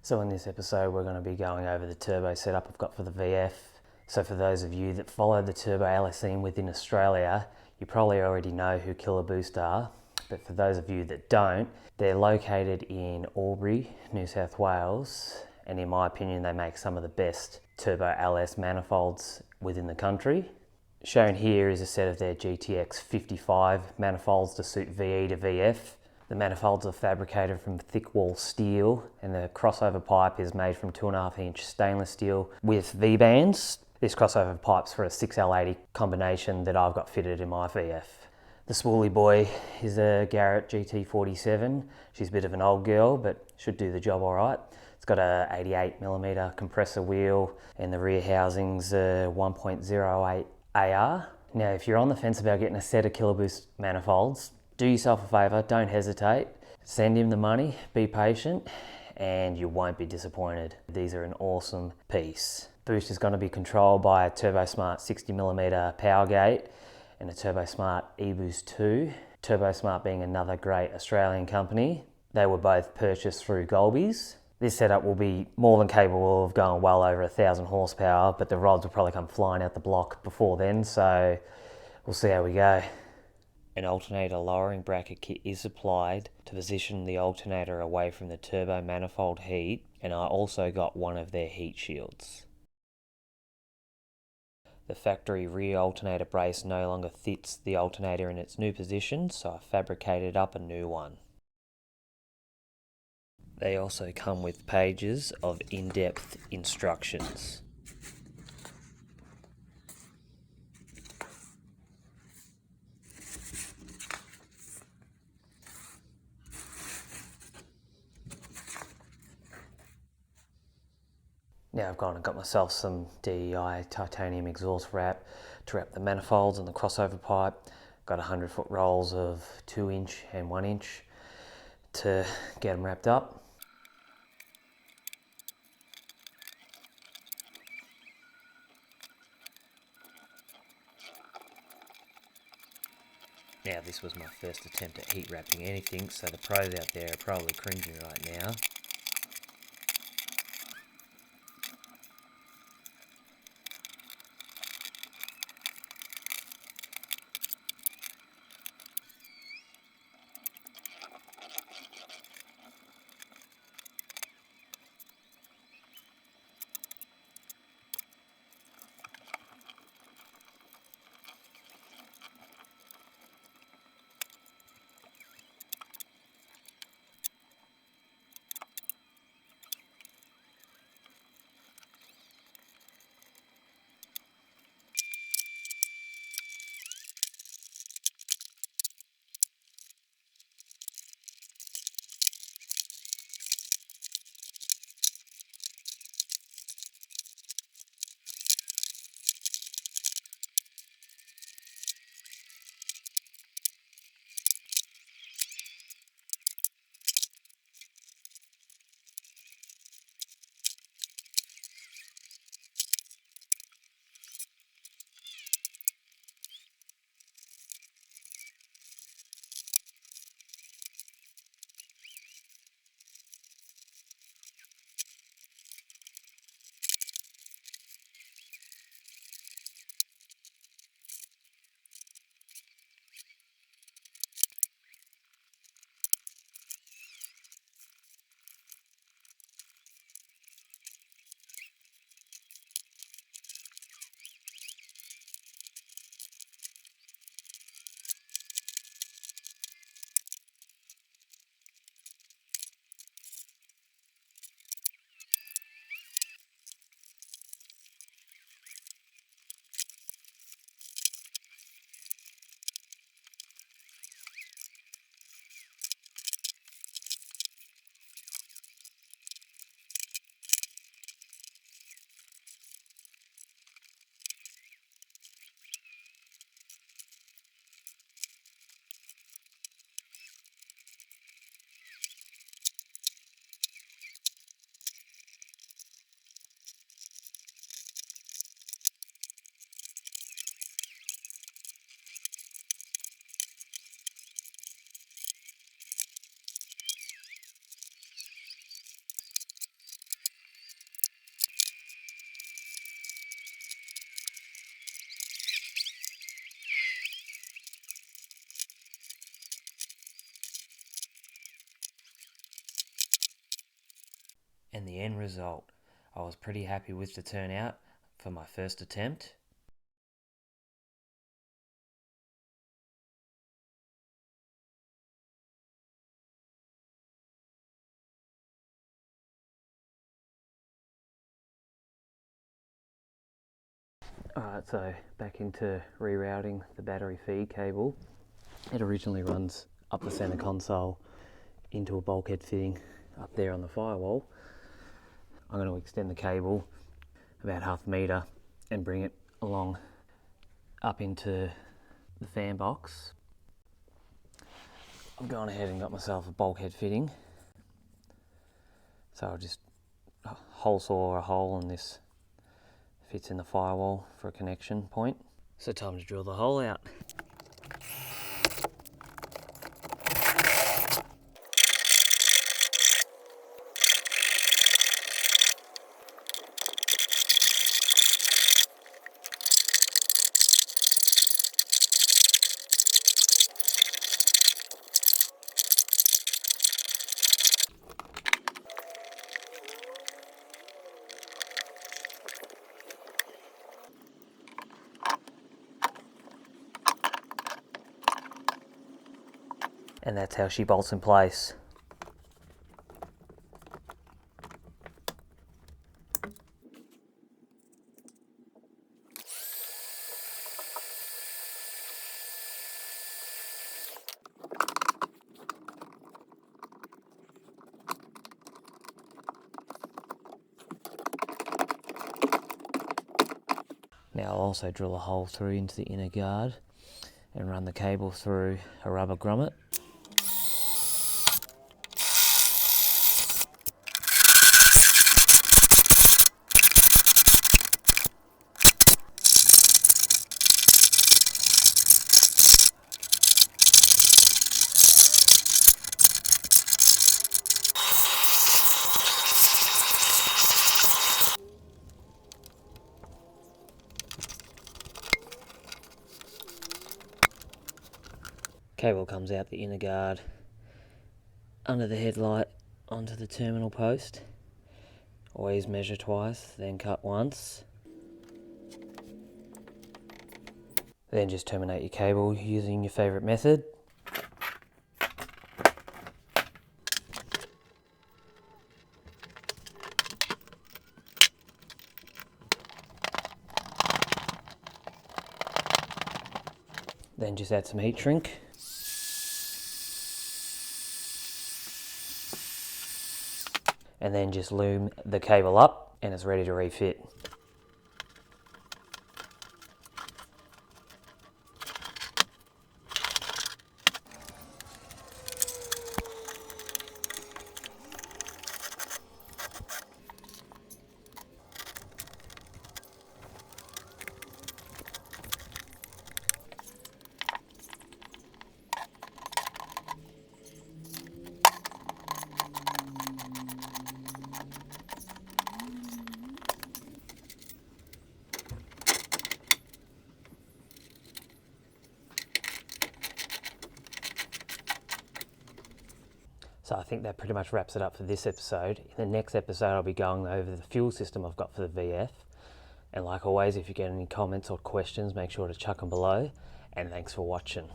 So in this episode we're going to be going over the turbo setup I've got for the VF. So for those of you that follow the turbo LS scene within Australia, you probably already know who Killer Boost are, but for those of you that don't, they're located in Albury, New South Wales, and in my opinion they make some of the best turbo LS manifolds within the country. Shown here is a set of their GTX 55 manifolds to suit VE to VF. The manifolds are fabricated from thick wall steel and the crossover pipe is made from 2.5 inch stainless steel with V-bands. This crossover pipe's for a 6L80 combination that I've got fitted in my VF. The spoolie boy is a Garrett GT47. She's a bit of an old girl but should do the job alright. It's got a 88mm compressor wheel and the rear housing's a 1.08 AR. Now if you're on the fence about getting a set of Killer Boost manifolds, do yourself a favour, don't hesitate. Send him the money, be patient, and you won't be disappointed. These are an awesome piece. Boost is going to be controlled by a TurboSmart 60mm power gate and a TurboSmart eBoost 2. TurboSmart being another great Australian company. They were both purchased through Golby's. This setup will be more than capable of going well over 1,000 horsepower, but the rods will probably come flying out the block before then, so we'll see how we go. An alternator lowering bracket kit is supplied to position the alternator away from the turbo manifold heat, and I also got one of their heat shields. The factory rear alternator brace no longer fits the alternator in its new position, so I fabricated up a new one. They also come with pages of in-depth instructions. Now I've gone and got myself some DEI titanium exhaust wrap to wrap the manifolds and the crossover pipe. Got 100 foot rolls of 2 inch and 1 inch to get them wrapped up. Now this was my first attempt at heat wrapping anything, so the pros out there are probably cringing right now. And the end result, I was pretty happy with the turnout for my first attempt. Alright, so back into rerouting the battery feed cable. It originally runs up the center console into a bulkhead fitting up there on the firewall. I'm going to extend the cable about half a metre and bring it along up into the fan box. I've gone ahead and got myself a bulkhead fitting. So I'll just hole saw a hole, and this fits in the firewall for a connection point. So time to drill the hole out. And that's how she bolts in place. Now I'll also drill a hole through into the inner guard and run the cable through a rubber grommet. Cable comes out the inner guard, under the headlight, onto the terminal post. Always measure twice, then cut once. Then just terminate your cable using your favourite method. Then just add some heat shrink. And then just loom the cable up and it's ready to refit. So I think that pretty much wraps it up for this episode. In the next episode, I'll be going over the fuel system I've got for the VF. And like always, if you get any comments or questions, make sure to chuck them below. And thanks for watching.